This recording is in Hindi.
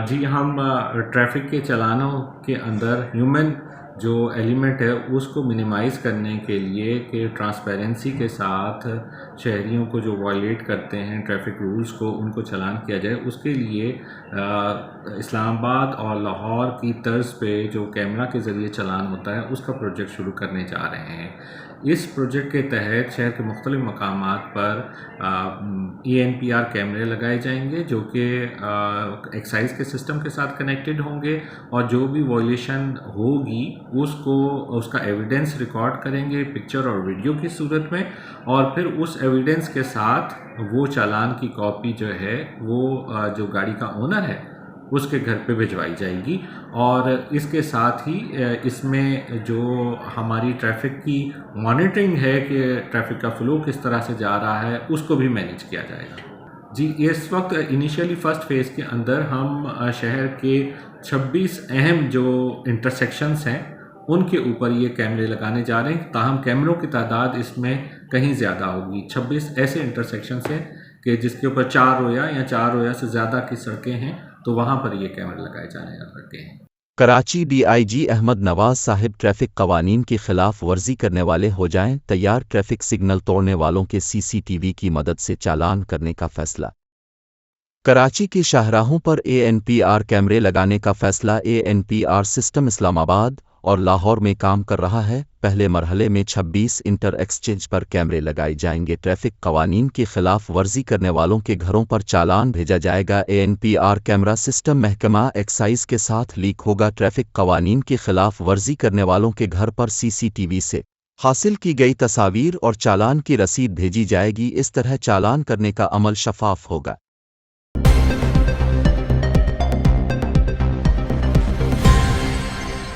जी, हम ट्रैफ़िक के चालानों के अंदर ह्यूमन जो एलिमेंट है उसको मिनिमाइज़ करने के लिए कि ट्रांसपेरेंसी के साथ शहरियों को जो वायलेट करते हैं ट्रैफ़िक रूल्स को, उनको चालान किया जाए। उसके लिए इस्लामाबाद और लाहौर की तर्ज़ पे जो कैमरा के ज़रिए चालान होता है उसका प्रोजेक्ट शुरू करने जा रहे हैं। इस प्रोजेक्ट के तहत शहर के मुख्तलिफ़ मकामात पर ANPR कैमरे लगाए जाएंगे जो कि एक्साइज़ के सिस्टम के साथ कनेक्टेड होंगे और जो भी वॉयलेशन होगी उसको उसका एविडेंस रिकॉर्ड करेंगे पिक्चर और वीडियो की सूरत में, और फिर उस एविडेंस के साथ वो चालान की कॉपी जो है वो जो गाड़ी का ओनर है उसके घर पे भिजवाई जाएगी। और इसके साथ ही इसमें जो हमारी ट्रैफ़िक की मॉनिटरिंग है कि ट्रैफ़िक का फ़्लो किस तरह से जा रहा है उसको भी मैनेज किया जाएगा। जी, इस वक्त इनिशियली फ़र्स्ट फ़ेज़ के अंदर हम शहर के 26 अहम जो इंटरसेक्शंस हैं उनके ऊपर ये कैमरे लगाने जा रहे हैं। ताहम कैमरों की तादाद इसमें कहीं ज़्यादा होगी। 26 ऐसे इंटरसेक्शंस हैं कि जिसके ऊपर 4 रोया या 4 रोया से ज़्यादा की सड़कें हैं, तो वहाँ पर ये कैमरे लगाए जाने लगे हैं। कराची DIG अहमद नवाज साहिब ट्रैफिक कवानीन की खिलाफ वर्जी करने वाले हो जाएं तैयार, ट्रैफिक सिग्नल तोड़ने वालों के CCTV की मदद से चालान करने का फैसला। कराची की शाहराहों पर ANPR कैमरे लगाने का फैसला। ANPR सिस्टम इस्लामाबाद और लाहौर में काम कर रहा है। पहले मरहले में 26 इंटर एक्सचेंज पर कैमरे लगाए जाएंगे। ट्रैफिक कवानीन की खिलाफ वर्जी करने वालों के घरों पर चालान भेजा जाएगा। ANPR कैमरा सिस्टम महकमा एक्साइज के साथ लीक होगा। ट्रैफिक कवानीन की खिलाफ वर्जी करने वालों के घर पर CCTV से हासिल की गई तस्वीर और चालान की रसीद भेजी जाएगी। इस तरह चालान करने का अमल शफाफ होगा।